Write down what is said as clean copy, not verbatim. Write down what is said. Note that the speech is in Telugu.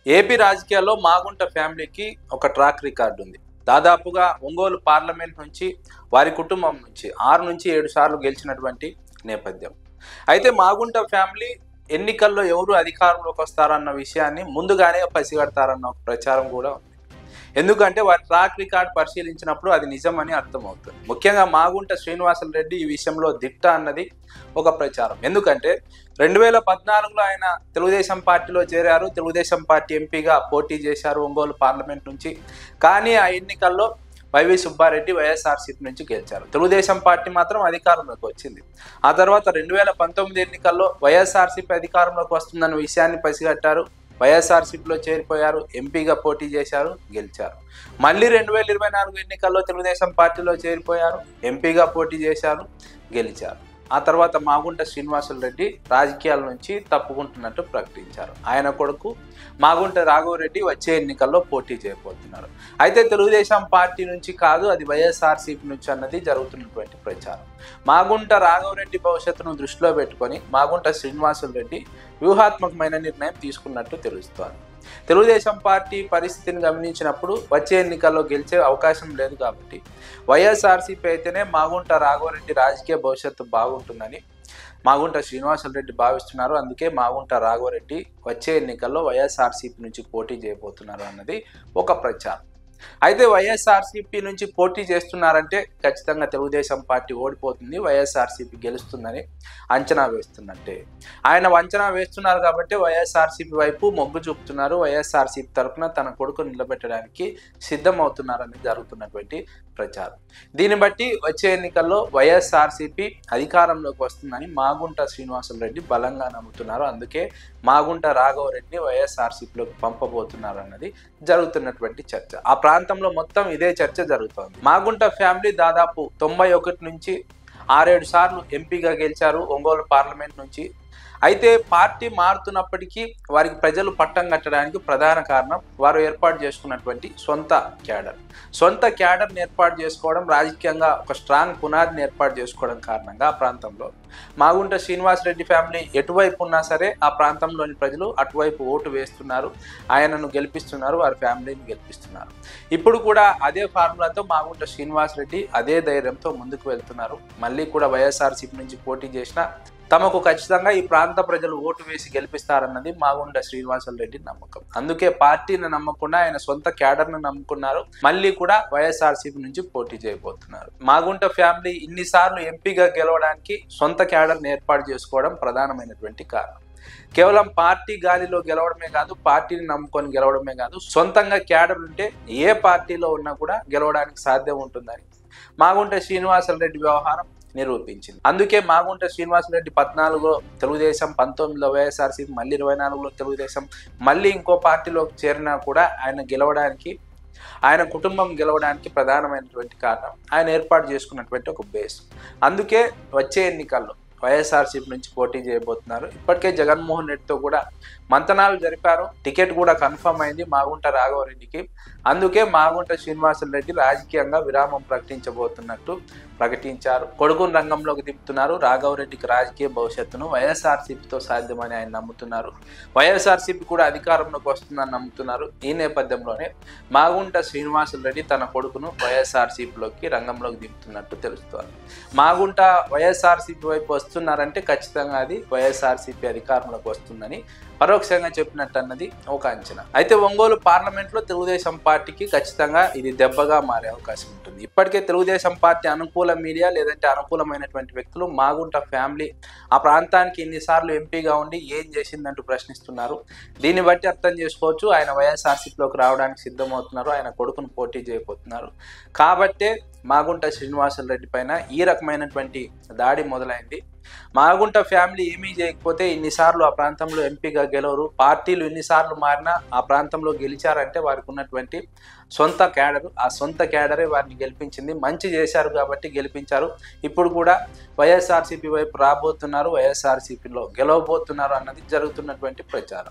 ఏపీ రాజకీయాల్లో మాగుంట ఫ్యామిలీకి ఒక ట్రాక్ రికార్డు ఉంది. దాదాపుగా ఒంగోలు పార్లమెంట్ నుంచి వారి కుటుంబం నుంచి 6 నుంచి 7 సార్లు గెలిచినటువంటి నేపథ్యం. అయితే మాగుంట ఫ్యామిలీ ఎన్నికల్లో ఎవరు అధికారంలోకి వస్తారన్న విషయాన్ని ముందుగానే పసిగడతారన్న ఒక ప్రచారం కూడా ఉంది. ఎందుకంటే వారి ట్రాక్ రికార్డ్ పరిశీలించినప్పుడు అది నిజమని అర్థమవుతుంది. ముఖ్యంగా మాగుంట శ్రీనివాసులు రెడ్డి ఈ విషయంలో దిట్ట అన్నది ఒక ప్రచారం. ఎందుకంటే 2014లో ఆయన తెలుగుదేశం పార్టీలో చేరారు. తెలుగుదేశం పార్టీ ఎంపీగా పోటీ చేశారు ఒంగోలు పార్లమెంట్ నుంచి. కానీ ఆ ఎన్నికల్లో వైవి సుబ్బారెడ్డి వైఎస్ఆర్సీపీ నుంచి గెలిచారు. తెలుగుదేశం పార్టీ మాత్రం అధికారంలోకి వచ్చింది. ఆ తర్వాత 2019 ఎన్నికల్లో వైఎస్ఆర్సీపీ అధికారంలోకి వస్తుందన్న విషయాన్ని పసిగట్టారు. వైఎస్ఆర్సీపీలో చేరిపోయారు. ఎంపీగా పోటీ చేశారు, గెలిచారు. మళ్ళీ 2024 ఎన్నికల్లో తెలుగుదేశం పార్టీలో చేరిపోయారు. ఎంపీగా పోటీ చేశారు, గెలిచారు. ఆ తర్వాత మాగుంట శ్రీనివాసులు రెడ్డి రాజకీయాల నుంచి తప్పుకుంటున్నట్టు ప్రకటించారు. ఆయన కొడుకు మాగుంట రాఘవరెడ్డి వచ్చే ఎన్నికల్లో పోటీ చేయబోతున్నారు. అయితే తెలుగుదేశం పార్టీ నుంచి కాదు, అది వైఎస్ఆర్సీపీ నుంచి అన్నది జరుగుతున్నటువంటి ప్రచారం. మాగుంట రాఘవరెడ్డి భవిష్యత్తును దృష్టిలో పెట్టుకొని మాగుంట శ్రీనివాసులు రెడ్డి వ్యూహాత్మకమైన నిర్ణయం తీసుకున్నట్టు తెలుస్తోంది. తెలుగుదేశం పార్టీ పరిస్థితిని గమనించినప్పుడు వచ్చే ఎన్నికల్లో గెలిచే అవకాశం లేదు కాబట్టి వైఎస్ఆర్సీపీ అయితేనే మాగుంట రాఘవరెడ్డి రాజకీయ భవిష్యత్తు బాగుంటుందని మాగుంట శ్రీనివాసులు రెడ్డి భావిస్తున్నారు. అందుకే మాగుంట రాఘవరెడ్డి వచ్చే ఎన్నికల్లో వైఎస్ఆర్సీపీ నుంచి పోటీ చేయబోతున్నారు అన్నది ఒక ప్రచారం. అయితే వైఎస్ఆర్సీపీ నుంచి పోటీ చేస్తున్నారంటే ఖచ్చితంగా తెలుగుదేశం పార్టీ ఓడిపోతుంది, వైఎస్ఆర్సీపీ గెలుస్తుందని అంచనా వేస్తున్నట్టే. ఆయన అంచనా వేస్తున్నారు కాబట్టి వైఎస్ఆర్సీపీ వైపు మొగ్గు చూపుతున్నారు. వైఎస్ఆర్సీపీ తరఫున తన కొడుకు నిలబెట్టడానికి సిద్ధమవుతున్నారని జరుగుతున్నటువంటి ప్రచారం. దీన్ని బట్టి వచ్చే ఎన్నికల్లో వైఎస్ఆర్సీపీ అధికారంలోకి వస్తుందని మాగుంట శ్రీనివాసులు రెడ్డి బలంగా నమ్ముతున్నారు. అందుకే మాగుంట రాఘవరెడ్డి వైఎస్ఆర్సీపీలోకి పంపబోతున్నారు అన్నది జరుగుతున్నటువంటి చర్చ. ఆ ప్రాంతంలో మొత్తం ఇదే చర్చ జరుగుతోంది. మాగుంట ఫ్యామిలీ దాదాపు 91 నుంచి 6-7 సార్లు ఎంపీగా గెలిచారు ఒంగోలు పార్లమెంట్ నుంచి. అయితే పార్టీ మారుతున్నప్పటికీ వారికి ప్రజలు పట్టం కట్టడానికి ప్రధాన కారణం వారు ఏర్పాటు చేసుకున్నటువంటి సొంత క్యాడర్ని ఏర్పాటు చేసుకోవడం, రాజకీయంగా ఒక స్ట్రాంగ్ పునాదిని ఏర్పాటు చేసుకోవడం కారణంగా ఆ ప్రాంతంలో మాగుంట శ్రీనివాసరెడ్డి ఫ్యామిలీ ఎటువైపు ఉన్నా సరే ఆ ప్రాంతంలోని ప్రజలు అటువైపు ఓటు వేస్తున్నారు, ఆయనను గెలిపిస్తున్నారు, వారి ఫ్యామిలీని గెలిపిస్తున్నారు. ఇప్పుడు కూడా అదే ఫార్ములాతో మాగుంట శ్రీనివాసరెడ్డి అదే ధైర్యంతో ముందుకు వెళ్తున్నారు. మళ్ళీ కూడా వైఎస్ఆర్సీపీ నుంచి పోటీ చేసిన తమకు ఖచ్చితంగా ఈ ప్రాంత ప్రజలు ఓటు వేసి గెలిపిస్తారన్నది మాగుంట శ్రీనివాసులు రెడ్డి నమ్మకం. అందుకే పార్టీని నమ్మకుండా ఆయన సొంత క్యాడర్ను నమ్ముకున్నారు. మళ్ళీ కూడా వైఎస్ఆర్సీపీ నుంచి పోటీ చేయబోతున్నారు. మాగుంట ఫ్యామిలీ ఇన్నిసార్లు ఎంపీగా గెలవడానికి సొంత క్యాడర్ని ఏర్పాటు చేసుకోవడం ప్రధానమైనటువంటి కారణం. కేవలం పార్టీ గాలిలో గెలవడమే కాదు, పార్టీని నమ్ముకొని గెలవడమే కాదు, సొంతంగా క్యాడర్ ఉంటే ఏ పార్టీలో ఉన్నా కూడా గెలవడానికి సాధ్యం ఉంటుందని మాగుంట శ్రీనివాసులు రెడ్డి వ్యవహారం నిరూపించింది. అందుకే మాగుంట శ్రీనివాసులు రెడ్డి 14లో తెలుగుదేశం, 19లో వైఎస్ఆర్సీపీ, మళ్ళీ 24లో తెలుగుదేశం, మళ్ళీ ఇంకో పార్టీలోకి చేరినా కూడా ఆయన గెలవడానికి, ఆయన కుటుంబం గెలవడానికి ప్రధానమైనటువంటి కారణం ఆయన ఏర్పాటు చేసుకున్నటువంటి ఒక బేస్. అందుకే వచ్చే ఎన్నికల్లో వైఎస్ఆర్సీపీ నుంచి పోటీ చేయబోతున్నారు. ఇప్పటికే జగన్మోహన్ రెడ్డితో కూడా మంతనాలు జరిపారు. టికెట్ కూడా కన్ఫర్మ్ అయింది మాగుంట రాఘవరెడ్డికి. అందుకే మాగుంట శ్రీనివాసులు రెడ్డి రాజకీయంగా విరామం ప్రకటించబోతున్నట్టు ప్రకటించారు. కొడుకును రంగంలోకి దింపుతున్నారు. రాఘవరెడ్డికి రాజకీయ భవిష్యత్తును వైఎస్ఆర్సీపీతో సాధ్యమని ఆయన నమ్ముతున్నారు. వైఎస్ఆర్సీపీ కూడా అధికారంలోకి వస్తుందని నమ్ముతున్నారు. ఈ నేపథ్యంలోనే మాగుంట శ్రీనివాసులు రెడ్డి తన కొడుకును వైఎస్ఆర్సీపీలోకి రంగంలోకి దింపుతున్నట్టు తెలుస్తోంది. మాగుంట వైఎస్ఆర్సీపీ వైపు వస్తున్నారంటే ఖచ్చితంగా అది వైఎస్ఆర్సీపీ అధికారంలోకి వస్తుందని పరోక్షంగా చెప్పినట్టు అన్నది ఒక అంచనా. అయితే ఒంగోలు పార్లమెంట్లో తెలుగుదేశం పార్టీకి ఖచ్చితంగా ఇది దెబ్బగా మారే అవకాశం ఉంటుంది. ఇప్పటికే తెలుగుదేశం పార్టీ అనుకూల మీడియా లేదంటే అనుకూలమైనటువంటి వ్యక్తులు మాగుంట ఫ్యామిలీ ఆ ప్రాంతానికి ఎన్నిసార్లు ఎంపీగా ఉండి ఏం చేసిందంటూ ప్రశ్నిస్తున్నారు. దీన్ని బట్టి అర్థం చేసుకోవచ్చు ఆయన వైఎస్ఆర్సీపీలోకి రావడానికి సిద్ధమవుతున్నారు, ఆయన కొడుకును పోటీ చేయబోతున్నారు. కాబట్టే మాగుంట శ్రీనివాసులు రెడ్డి పైన ఈ రకమైనటువంటి దాడి మొదలైంది. మాగుంట ఫ్యామిలీ ఏమీ చేయకపోతే ఇన్నిసార్లు ఆ ప్రాంతంలో ఎంపీగా గెలవరు. పార్టీలు ఎన్నిసార్లు మారినా ఆ ప్రాంతంలో గెలిచారంటే వారికి ఉన్నటువంటి సొంత క్యాడరు, ఆ సొంత క్యాడరే వారిని గెలిపించింది. మంచి చేశారు కాబట్టి గెలిపించారు. ఇప్పుడు కూడా వైఎస్ఆర్సీపీ వైపు రాబోతున్నారు, వైఎస్ఆర్సీపీలో గెలవబోతున్నారు అన్నది జరుగుతున్నటువంటి ప్రచారం.